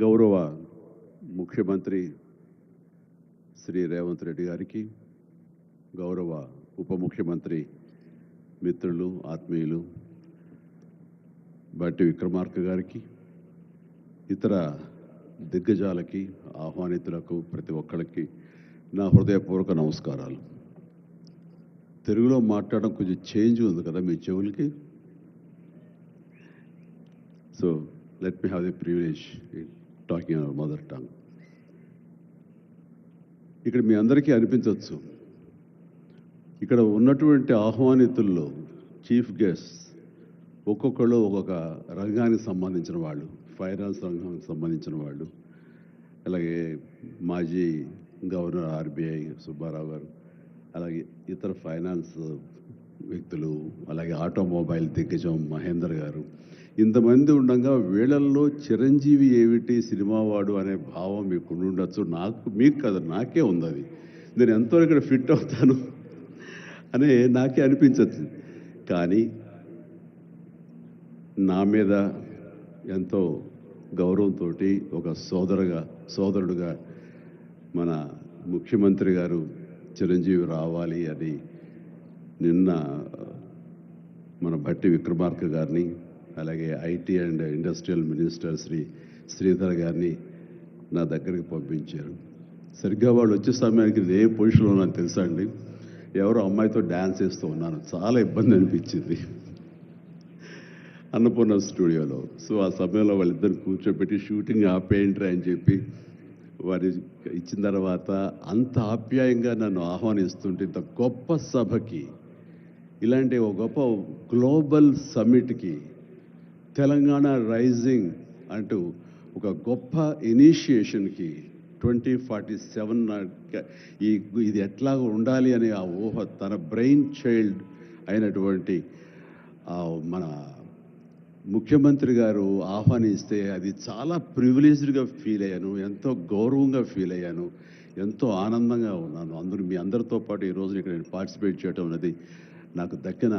గౌరవ ముఖ్యమంత్రి శ్రీ రేవంత్ రెడ్డి గారికి, గౌరవ ఉప ముఖ్యమంత్రి మిత్రులు ఆత్మీయులు బట్టి విక్రమార్క గారికి, ఇతర దిగ్గజాలకి, ఆహ్వానితులకు ప్రతి ఒక్కరికి నా హృదయపూర్వక నమస్కారాలు. తెలుగులో మాట్లాడడం కొంచెం చేంజ్ ఉంది కదా మీ చెవులకి. So let me have the privilege in talking our mother tongue. ఇక్కడ మీ అందరికీ అనిపించవచ్చు, ఇక్కడ ఉన్నటువంటి ఆహ్వానితుల్లో చీఫ్ గెస్ట్ ఒక్కొక్కళ్ళు ఒక్కొక్క రంగానికి సంబంధించిన వాళ్ళు, ఫైనాన్స్ రంగానికి సంబంధించిన వాళ్ళు, అలాగే మాజీ గవర్నర్ ఆర్బీఐ సుబ్బారావు గారు, అలాగే ఇతర ఫైనాన్స్ వ్యక్తులు, అలాగే ఆటోమొబైల్ దిగ్గజం మహేందర్ గారు, ఇంతమంది ఉండగా వీళ్ళల్లో చిరంజీవి ఏమిటి సినిమా వాడు అనే భావం మీకు ఉండొచ్చు. మీకు కదా, నాకే ఉంది అది. నేను ఎంతో ఇక్కడ ఫిట్ అవుతాను అని నాకే అనిపించచ్చు. కానీ నా మీద ఎంతో గౌరవంతో ఒక సోదరుడుగా మన ముఖ్యమంత్రి గారు చిరంజీవి రావాలి అని నిన్న మన బట్టి విక్రమార్క గారిని, అలాగే IT and industrial minister Sridhar గారిని నా దగ్గరికి పంపించారు. సరిగ్గా వాళ్ళు వచ్చే సమయానికి ఏ పొజిషన్లో ఉన్నాను తెలుసా అండి? ఎవరో అమ్మాయితో డ్యాన్స్ చేస్తూ ఉన్నాను. చాలా ఇబ్బంది అనిపించింది అన్నపూర్ణ స్టూడియోలో. సో ఆ సమయంలో వాళ్ళిద్దరు కూర్చోబెట్టి షూటింగ్ ఆపేయండి అని చెప్పి వారి ఇచ్చిన తర్వాత అంత ఆప్యాయంగా నన్ను ఆహ్వానిస్తుంటే, ఇంత గొప్ప సభకి, ఇలాంటి ఒక గొప్ప గ్లోబల్ సమ్మిట్కి, తెలంగాణ రైజింగ్ అంటూ ఒక గొప్ప ఇనిషియేషన్కి 2047 ఇది ఎట్లా ఉండాలి అనే ఆ ఊహ తన బ్రెయిన్ చైల్డ్ అయినటువంటి మన ముఖ్యమంత్రి గారు ఆహ్వానిస్తే అది చాలా ప్రివిలేజ్డ్గా ఫీల్ అయ్యాను, ఎంతో గౌరవంగా ఫీల్ అయ్యాను, ఎంతో ఆనందంగా ఉన్నాను. మీ అందరితో పాటు ఈరోజు ఇక్కడ నేను పార్టిసిపేట్ చేయడం అనేది నాకు దక్కిన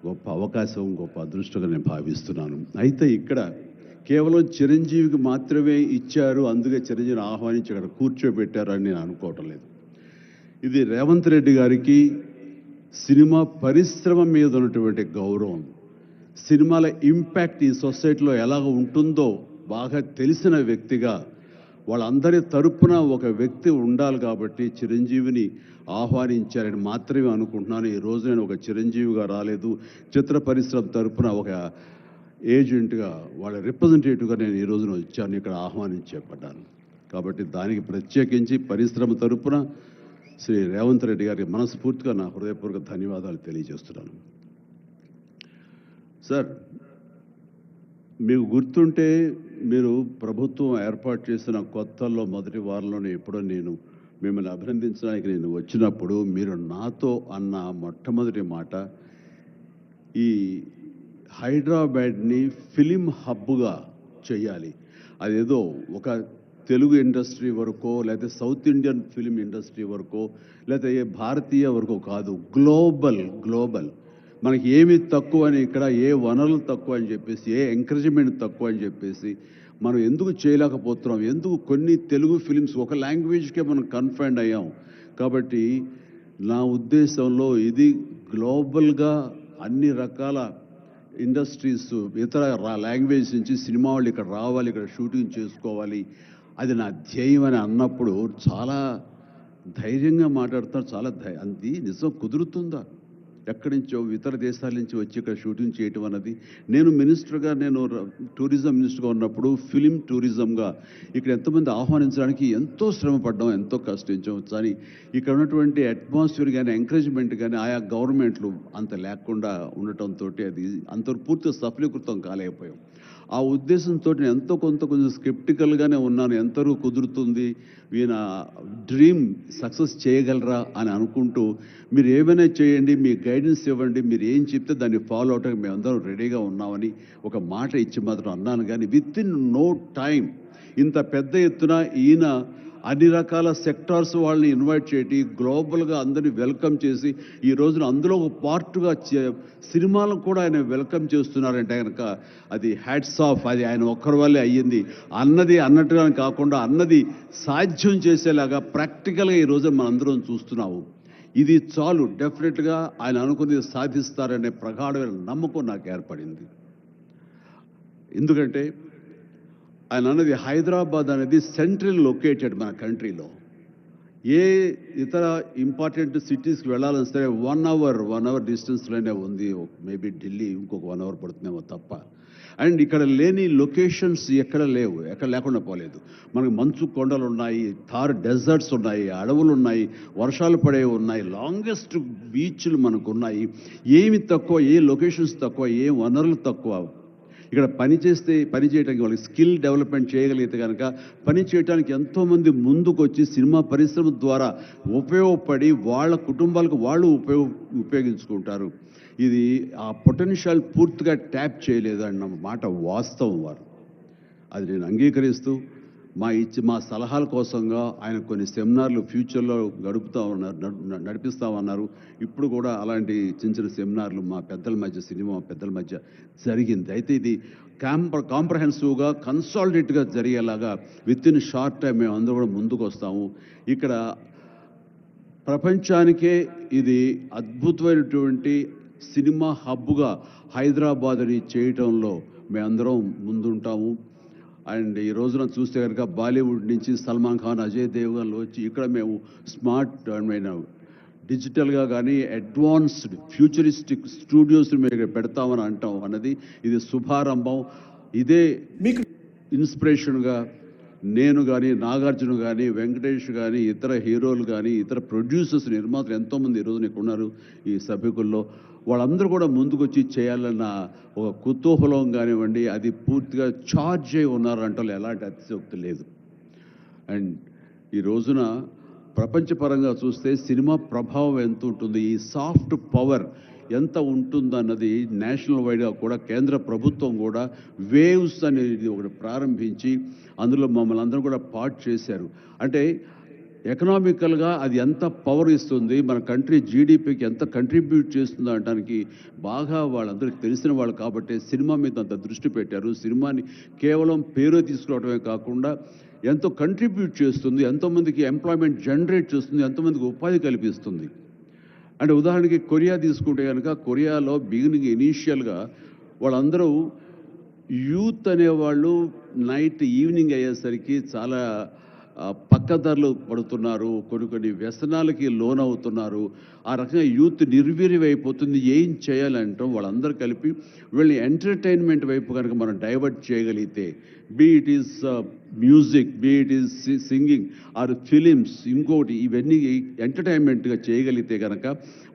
గొప్ప అవకాశం, గొప్ప అదృష్టంగా నేను భావిస్తున్నాను. అయితే ఇక్కడ కేవలం చిరంజీవికి మాత్రమే ఇచ్చారు, అందుకే చిరంజీవిని ఆహ్వానించి అక్కడ కూర్చోబెట్టారు అని నేను అనుకోవటం లేదు. ఇది రేవంత్ రెడ్డి గారికి సినిమా పరిశ్రమ మీద ఉన్నటువంటి గౌరవం, సినిమాల ఇంపాక్ట్ ఈ సొసైటీలో ఎలాగ ఉంటుందో బాగా తెలిసిన వ్యక్తిగా వాళ్ళందరి తరపున ఒక వ్యక్తి ఉండాలి కాబట్టి చిరంజీవిని ఆహ్వానించారని మాత్రమే అనుకుంటున్నాను. ఈరోజు నేను ఒక చిరంజీవిగా రాలేదు, చిత్ర పరిశ్రమ తరపున ఒక ఏజెంట్గా, వాళ్ళ రిప్రజెంటేటివ్గా నేను ఈ రోజున వచ్చాను, ఇక్కడ ఆహ్వానించబడ్డాను. కాబట్టి దానికి ప్రత్యేకించి పరిశ్రమ తరపున శ్రీ రేవంత్ రెడ్డి గారికి మనస్ఫూర్తిగా నా హృదయపూర్వక ధన్యవాదాలు తెలియజేస్తున్నాను. సార్, మీకు గుర్తుంటే మీరు ప్రభుత్వం ఏర్పాటు చేసిన కొత్తల్లో మొదటి వారంలోనే ఎప్పుడో నేను మిమ్మల్ని అభినందించడానికి నేను వచ్చినప్పుడు మీరు నాతో అన్న మొట్టమొదటి మాట, ఈ హైదరాబాద్ని ఫిలిం హబ్గా చేయాలి. అదేదో ఒక తెలుగు ఇండస్ట్రీ వరకో, లేకపోతే సౌత్ ఇండియన్ ఫిలిం ఇండస్ట్రీ వరకో, లేకపోతే భారతీయ వరకో కాదు, గ్లోబల్ మనకి ఏమి తక్కువ అని, ఇక్కడ ఏ వనరులు తక్కువ అని చెప్పేసి, ఏ ఎంకరేజ్మెంట్ తక్కువ అని చెప్పేసి మనం ఎందుకు చేయలేకపోతున్నాం? ఎందుకు కొన్ని తెలుగు ఫిలిమ్స్ ఒక లాంగ్వేజ్కే మనం కన్ఫైన్డ్ అయ్యాం? కాబట్టి నా ఉద్దేశంలో ఇది గ్లోబల్గా అన్ని రకాల ఇండస్ట్రీస్, ఇతర లాంగ్వేజ్ నుంచి సినిమా వాళ్ళు ఇక్కడ రావాలి, ఇక్కడ షూటింగ్ చేసుకోవాలి, అది నా ధ్యేయం అని అన్నప్పుడు చాలా ధైర్యంగా మాట్లాడుతున్నారు. చాలా అది నిజం కుదురుతుందా? ఎక్కడి నుంచో ఇతర దేశాల నుంచి వచ్చి ఇక్కడ షూటింగ్ చేయటం అన్నది, నేను టూరిజం మినిస్టర్గా ఉన్నప్పుడు ఫిలిం టూరిజంగా ఇక్కడ ఎంతోమంది ఆహ్వానించడానికి ఎంతో శ్రమ పడ్డాం, ఎంతో కష్టించాం. కానీ ఇక్కడ ఉన్నటువంటి అట్మాస్ఫియర్ కానీ ఎంకరేజ్మెంట్ కానీ ఆయా గవర్నమెంట్లు అంత లేకుండా ఉండటంతో అది అంత పూర్తిగా సఫలీకృతం కాలేకపోయాం. ఆ ఉద్దేశంతో నేను కొంచెం స్కెప్టికల్గానే ఉన్నాను. ఎంతవరకు కుదురుతుంది, ఈయన డ్రీమ్ సక్సెస్ చేయగలరా అని అనుకుంటూ, మీరు ఏమైనా చేయండి, మీ గైడెన్స్ ఇవ్వండి, మీరు ఏం చెప్తే దాన్ని ఫాలో అవడానికి మేమందరం రెడీగా ఉన్నామని ఒక మాట ఇచ్చి మాత్రం అన్నాను. కానీ విత్ ఇన్ నో టైం ఇంత పెద్ద ఎత్తున ఈయన అన్ని రకాల సెక్టార్స్ వాళ్ళని ఇన్వైట్ చేసి గ్లోబల్గా అందరినీ వెల్కమ్ చేసి ఈ రోజున అందులో ఒక పార్ట్గా సినిమాలను కూడా ఆయన వెల్కమ్ చేస్తున్నారంటే కనుక అది హ్యాట్స్ ఆఫ్. అది ఆయన ఒక్కరి వల్లే అయ్యింది. అన్నది అన్నట్టుగా కాకుండా అన్నది సాధ్యం చేసేలాగా ప్రాక్టికల్గా ఈ రోజున మనం అందరం చూస్తున్నాము. ఇది చాలు, డెఫినెట్గా ఆయన అనుకున్నది సాధిస్తారనే ప్రగాఢమైన నమ్మకం నాకు ఏర్పడింది. ఎందుకంటే ఆయన అన్నది హైదరాబాద్ అనేది సెంట్రల్ లొకేటెడ్ మన కంట్రీలో. ఏ ఇతర ఇంపార్టెంట్ సిటీస్కి వెళ్ళాలని సరే 1 అవర్ డిస్టెన్స్లోనే ఉంది. మేబీ ఢిల్లీ ఇంకొక 1 అవర్ పడుతుందేమో తప్ప. అండ్ ఇక్కడ లేని లొకేషన్స్ ఎక్కడ లేవు, ఎక్కడ లేకుండా పోలేదు. మనకు మంచు కొండలు ఉన్నాయి, థార్ డెజర్ట్స్ ఉన్నాయి, అడవులు ఉన్నాయి, వర్షాలు పడేవి ఉన్నాయి, లాంగెస్ట్ బీచ్లు మనకు ఉన్నాయి. ఏమి తక్కువ, ఏ లొకేషన్స్ తక్కువ, ఏ వనరులు తక్కువ. ఇక్కడ పని చేయడానికి వాళ్ళకి స్కిల్ డెవలప్మెంట్ చేయగలిగితే కనుక పని చేయడానికి ఎంతోమంది ముందుకు వచ్చి సినిమా పరిశ్రమ ద్వారా ఉపయోగపడి వాళ్ళ కుటుంబాలకు వాళ్ళు ఉపయోగించుకుంటారు. ఇది ఆ పొటెన్షియల్ పూర్తిగా ట్యాప్ చేయలేదు అన్న మాట వాస్తవం. వారు అది నేను అంగీకరిస్తూ మా సలహాల కోసంగా ఆయన కొన్ని సెమినార్లు ఫ్యూచర్లో నడిపిస్తామన్నారు. ఇప్పుడు కూడా అలాంటి చిన్న సెమినార్లు మా పెద్దల మధ్య, సినిమా పెద్దల మధ్య జరిగింది. అయితే ఇది కాంప్రహెన్సివ్గా కన్సాలిడేట్గా జరిగేలాగా విత్ ఇన్ షార్ట్ టైం మేము అందరూ కూడా ముందుకు వస్తాము. ఇక్కడ ప్రపంచానికే ఇది అద్భుతమైనటువంటి సినిమా హబ్గా హైదరాబాద్ని చేయటంలో మేమందరం ముందుంటాము. అండ్ ఈ రోజున చూస్తే కనుక బాలీవుడ్ నుంచి సల్మాన్ ఖాన్, అజయ్ దేవ్గన్లు వచ్చి ఇక్కడ మేము స్మార్ట్ డిజిటల్గా కానీ అడ్వాన్స్డ్ ఫ్యూచరిస్టిక్ స్టూడియోస్ మేము పెడతామని అంటాం అన్నది ఇది శుభారంభం. ఇదే మీకు ఇన్స్పిరేషన్గా నేను కానీ, నాగార్జున కానీ, వెంకటేష్ కానీ, ఇతర హీరోలు కానీ, ఇతర ప్రొడ్యూసర్స్, నిర్మాతలు ఎంతోమంది ఈరోజు నీకు ఉన్నారు ఈ సభ్యుకుల్లో. వాళ్ళందరూ కూడా ముందుకొచ్చి చేయాలన్న ఒక కుతూహలం కానివ్వండి, అది పూర్తిగా ఛార్జ్ అయి ఉన్నారంటే ఎలాంటి అతిశయోక్తి లేదు. అండ్ ఈ రోజున ప్రపంచపరంగా చూస్తే సినిమా ప్రభావం ఎంత ఉంటుంది, ఈ సాఫ్ట్ పవర్ ఎంత ఉంటుందన్నది నేషనల్ వైడ్గా కూడా కేంద్ర ప్రభుత్వం కూడా వేవ్స్ అనేది ఒకటి ప్రారంభించి అందులో మమ్మల్ని అందరూ కూడా పార్ట్ చేశారు. అంటే ఎకనామికల్గా అది ఎంత పవర్ ఇస్తుంది, మన కంట్రీ జీడిపికి ఎంత కంట్రిబ్యూట్ చేస్తుందో అనడానికి బాగా వాళ్ళందరికీ తెలిసిన వాళ్ళు కాబట్టి సినిమా మీద అంత దృష్టి పెట్టారు. సినిమాని కేవలం పేరు తీసుకురావడమే కాకుండా ఎంతో కంట్రిబ్యూట్ చేస్తుంది, ఎంతోమందికి ఎంప్లాయ్మెంట్ జనరేట్ చేస్తుంది, ఎంతోమందికి ఉపాధి కల్పిస్తుంది. అంటే ఉదాహరణకి కొరియా తీసుకుంటే కనుక కొరియాలో బిగినింగ్ ఇనీషియల్గా వాళ్ళందరూ యూత్ అనేవాళ్ళు ఈవినింగ్ అయ్యేసరికి చాలా పక్కదారులు పడుతున్నారు, కొన్ని వ్యసనాలకి లోనవుతున్నారు. ఆ రకంగా యూత్ నిర్వీర్యమైపోతుంది. ఏం చేయాలంటాం వాళ్ళందరూ కలిపి వీళ్ళని ఎంటర్టైన్మెంట్ వైపు కనుక మనం డైవర్ట్ చేయగలిగితే, be it is music, be it is singing or films, ఇంకోటి ఇవన్నీ ఎంటర్టైన్మెంట్గా చేయగలిగితే కనుక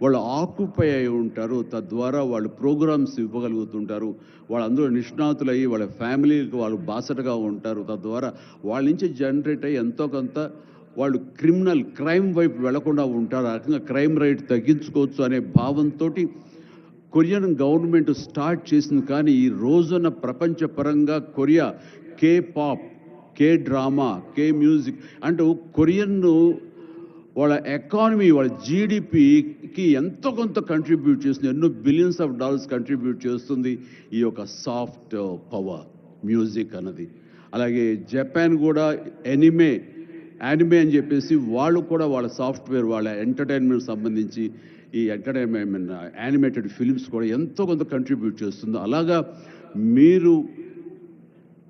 వాళ్ళు ఆక్యుపై అయి ఉంటారు. తద్వారా వాళ్ళు ప్రోగ్రామ్స్ ఇవ్వగలుగుతుంటారు. వాళ్ళందరూ నిష్ణాతులయ్యి వాళ్ళ ఫ్యామిలీకి వాళ్ళు బాసటగా ఉంటారు. తద్వారా వాళ్ళ నుంచి జనరేట్ అయ్యి ఎంతో కొంత వాళ్ళు క్రైమ్ వైపు వెళ్లకుండా ఉంటారు. ఆ రకంగా క్రైమ్ రేట్ తగ్గించుకోవచ్చు అనే భావంతో కొరియన్ గవర్నమెంట్ స్టార్ట్ చేసింది. కానీ ఈ రోజున ప్రపంచపరంగా Korea K pop, K drama, K music అంటూ కొరియన్ వాళ్ళ ఎకానమీ, వాళ్ళ జీడిపికి ఎంతో కొంత కంట్రిబ్యూట్ చేస్తుంది. ఎన్నో బిలియన్స్ ఆఫ్ డాలర్స్ కంట్రిబ్యూట్ చేస్తుంది ఈ యొక్క సాఫ్ట్ పవర్ మ్యూజిక్ అన్నది. అలాగే జపాన్ కూడా యానిమే అని చెప్పేసి వాళ్ళు కూడా వాళ్ళ సాఫ్ట్వేర్, వాళ్ళ ఎంటర్టైన్మెంట్ సంబంధించి ఈ ఎంటర్టైన్మెంట్ యానిమేటెడ్ ఫిలిమ్స్ కూడా ఎంతో కొంత కంట్రిబ్యూట్ చేస్తుంది. అలాగా మీరు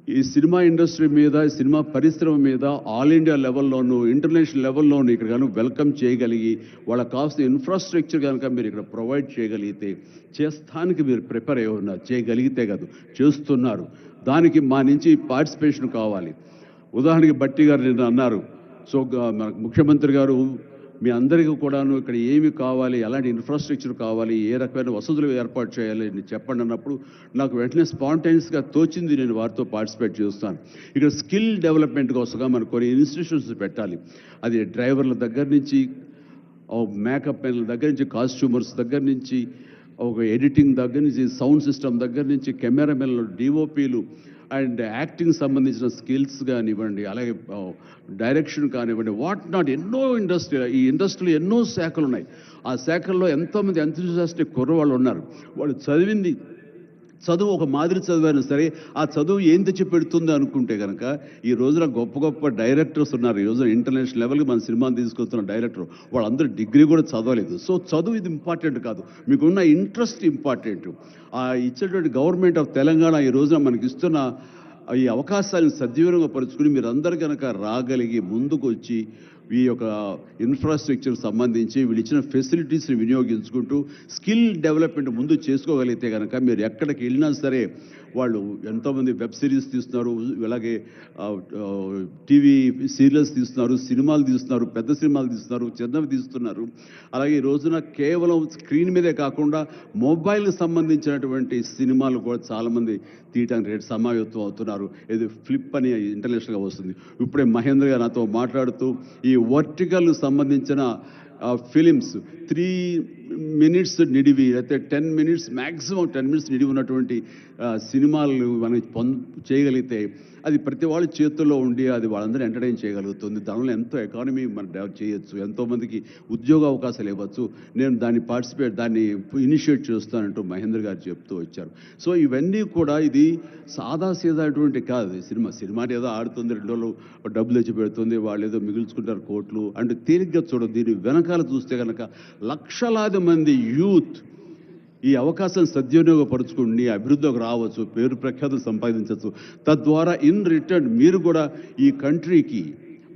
ఈ సినిమా ఇండస్ట్రీ మీద, సినిమా పరిశ్రమ మీద ఆల్ ఇండియా లెవెల్లోనూ ఇంటర్నేషనల్ లెవెల్లోనూ ఇక్కడ కనుక వెల్కమ్ చేయగలిగి వాళ్ళకి కావాల్సిన ఇన్ఫ్రాస్ట్రక్చర్ కనుక మీరు ఇక్కడ ప్రొవైడ్ చేయగలిగితే, చేస్తానికి మీరు ప్రిపేర్ అయి ఉన్నారు, చేయగలిగితే కాదు చేస్తున్నారు. దానికి మా నుంచి పార్టిసిపేషన్ కావాలి. ఉదాహరణకి బట్టి గారు నిన్న అన్నారు, సో మన ముఖ్యమంత్రి గారు మీ అందరికీ కూడాను ఇక్కడ ఏమి కావాలి, ఎలాంటి ఇన్ఫ్రాస్ట్రక్చర్ కావాలి, ఏ రకమైన వసతులు ఏర్పాటు చేయాలి అని చెప్పండి అన్నప్పుడు నాకు వెంటనే స్పాంటైనియస్గా తోచింది, నేను వారితో పార్టిసిపేట్ చేస్తాను. ఇక్కడ స్కిల్ డెవలప్మెంట్ కోసంగా మనకు కొన్ని ఇన్స్టిట్యూషన్స్ పెట్టాలి. అది డ్రైవర్ల దగ్గర నుంచి, మేకప్ మెన్ల దగ్గర నుంచి, కాస్ట్యూమర్స్ దగ్గర నుంచి, ఒక ఎడిటింగ్ దగ్గర నుంచి, సౌండ్ సిస్టమ్ దగ్గర నుంచి, కెమెరామెన్లు, డిఓపీలు, అండ్ యాక్టింగ్ సంబంధించిన స్కిల్స్ కానివ్వండి, అలాగే డైరెక్షన్ కానివ్వండి, వాట్ నాట్ ఎన్నో ఈ ఇండస్ట్రీలో ఎన్నో శాఖలు ఉన్నాయి. ఆ శాఖల్లో ఎంతోమంది ఎంతూజియాస్టిక్ కుర్రవాళ్ళు ఉన్నారు. వాళ్ళు చదువు ఒక మాదిరి చదివైనా సరే ఆ చదువు ఏం తెచ్చి పెడుతుంది అనుకుంటే కనుక ఈ రోజున గొప్ప గొప్ప డైరెక్టర్స్ ఉన్నారు. ఈ రోజున ఇంటర్నేషనల్ లెవెల్కి మన సినిమాని తీసుకొస్తున్న డైరెక్టర్ వాళ్ళందరూ డిగ్రీ కూడా చదవలేదు. సో చదువు ఇది ఇంపార్టెంట్ కాదు, మీకున్న ఇంట్రెస్ట్ ఇంపార్టెంట్. ఇచ్చేటువంటి గవర్నమెంట్ ఆఫ్ తెలంగాణ ఈ రోజున మనకి ఇస్తున్న ఈ అవకాశాలను సద్వినియోగం పరుచుకుని మీరందరూ కనుక రాగలిగి ముందుకు వచ్చి ఈ యొక్క ఇన్ఫ్రాస్ట్రక్చర్ సంబంధించి వీళ్ళు ఇచ్చిన ఫెసిలిటీస్ని వినియోగించుకుంటూ స్కిల్ డెవలప్మెంట్ ముందు చేసుకోగలిగితే కనుక మీరు ఎక్కడికి వెళ్ళినా సరే వాళ్ళు ఎంతోమంది వెబ్ సిరీస్ తీస్తున్నారు, అలాగే టీవీ సీరియల్స్ తీస్తున్నారు, సినిమాలు తీస్తున్నారు, పెద్ద సినిమాలు తీస్తున్నారు, చిన్నవి తీస్తున్నారు. అలాగే ఈ రోజున కేవలం స్క్రీన్ మీదే కాకుండా మొబైల్కి సంబంధించినటువంటి సినిమాలు కూడా చాలామంది తీయటానికి రేటు సమాయత్తం అవుతున్నారు. ఇది ఫ్లిప్ అని ఇంటర్నేషనల్గా వస్తుంది. ఇప్పుడే మహేంద్ర గారు నాతో మాట్లాడుతూ ఈ వర్టికల్ సంబంధించిన ఫిలిమ్స్ 3 minutes నిడివి అయితే 10 minutes మ్యాక్సిమం 10 minutes నిడివి ఉన్నటువంటి సినిమాలు మనం చేయగలిగితే అది ప్రతి వాళ్ళ చేతుల్లో ఉండి అది వాళ్ళందరూ ఎంటర్టైన్ చేయగలుగుతుంది. దానివల్ల ఎంతో ఎకానమీ మనం డెవలప్ చేయొచ్చు, ఎంతోమందికి ఉద్యోగ అవకాశాలు ఇవ్వచ్చు. నేను దాన్ని ఇనిషియేట్ చేస్తానంటూ మహేంద్ర గారు చెప్తూ వచ్చారు. సో ఇవన్నీ కూడా ఇది సాదాసీదాటువంటి కాదు. సినిమా ఏదో ఆడుతుంది, 2 రోజులు డబ్బులు తెచ్చి పెడుతుంది, వాళ్ళు ఏదో మిగుల్చుకుంటారు కోట్లు అంటే తేలిగ్గా చూడదు. దీని వెనకాల చూస్తే కనుక లక్షలాది మంది యూత్ ఈ అవకాశం సద్వినియోగపరుచుకుని అభివృద్ధికి రావచ్చు, పేరు ప్రఖ్యాతులు సంపాదించవచ్చు. తద్వారా ఇన్ రిటర్న్ మీరు కూడా ఈ కంట్రీకి,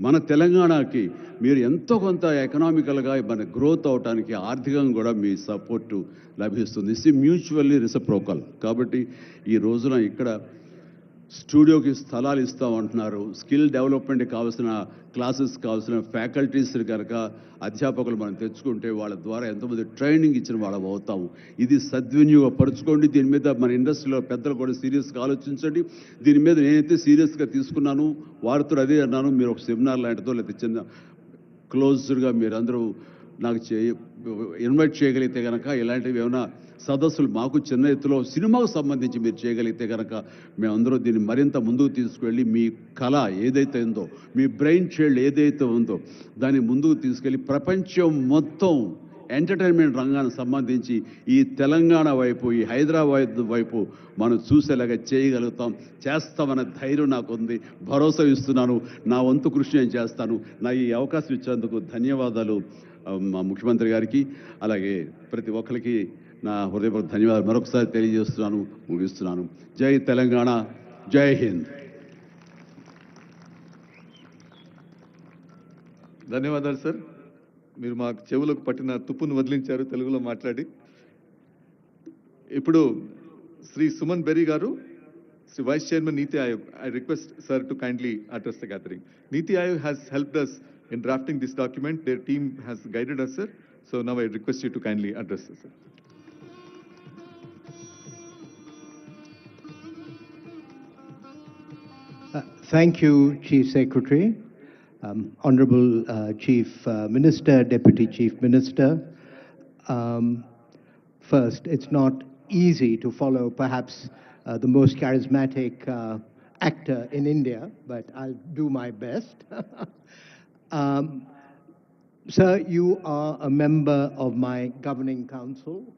మన తెలంగాణకి మీరు ఎంతో కొంత ఎకనామికల్గా మన గ్రోత్ అవడానికి ఆర్థికంగా కూడా మీ సపోర్టు లభిస్తుంది. ఇది మ్యూచువల్లీ రిసిప్రోకల్. కాబట్టి ఈ రోజున ఇక్కడ స్టూడియోకి స్థలాలు ఇస్తామంటున్నారు. స్కిల్ డెవలప్మెంట్కి కావాల్సిన క్లాసెస్ కావాల్సిన ఫ్యాకల్టీస్ కనుక అధ్యాపకులు మనం తెచ్చుకుంటే వాళ్ళ ద్వారా ఎంతోమంది ట్రైనింగ్ ఇచ్చిన వాళ్ళం అవుతాము. ఇది సద్వినియోగపరచుకోండి. దీని మీద మన ఇండస్ట్రీలో పెద్దలు కూడా సీరియస్గా ఆలోచించండి. దీని మీద నేనైతే సీరియస్గా తీసుకున్నాను, వారితో అదే అన్నాను. మీరు ఒక సెమినార్ లాంటిదో లేకపోతే చిన్న క్లోజ్డ్గా మీరందరూ నాకు ఇన్వైట్ చేయగలిగితే కనుక ఇలాంటివి ఏమైనా సదస్సులు మాకు చిన్న ఎత్తులో సినిమాకు సంబంధించి మీరు చేయగలిగితే కనుక మేమందరూ దీన్ని మరింత ముందుకు తీసుకువెళ్ళి మీ కళ ఏదైతే ఉందో, మీ బ్రెయిన్ చైల్డ్ ఏదైతే ఉందో దాన్ని ముందుకు తీసుకెళ్ళి ప్రపంచం మొత్తం ఎంటర్టైన్మెంట్ రంగానికి సంబంధించి ఈ తెలంగాణ వైపు, ఈ హైదరాబాద్ వైపు మనం చూసేలాగా చేస్తామనే ధైర్యం నాకు ఉంది, భరోసా ఇస్తున్నాను. నా వంతు కృషి నేను చేస్తాను. నా ఈ అవకాశం ఇచ్చేందుకు ధన్యవాదాలు మా ముఖ్యమంత్రి గారికి, అలాగే ప్రతి ఒక్కరికి నా హృదయపూర్వక ధన్యవాదాలు మరొకసారి తెలియజేస్తున్నాను, ముగిస్తున్నాను. జై తెలంగాణ, జై హింద్. ధన్యవాదాలు సార్. మీరు మా చెవులకు పట్టిన తుప్పును వదిలించారు తెలుగులో మాట్లాడి. ఇప్పుడు శ్రీ సుమన్ బెర్రీ గారు, Shri vice chairman NITI Aayog. I request sir to kindly address the gathering. Niti Aayog has helped us in drafting this document. Their team has guided us, sir. So now I request you to kindly address us, sir. Thank you, Chief Secretary. Honorable Chief Minister, Deputy Chief Minister. First, it's not easy to follow perhaps the most charismatic actor in India, but I'll do my best. Sir, you are a member of my governing council.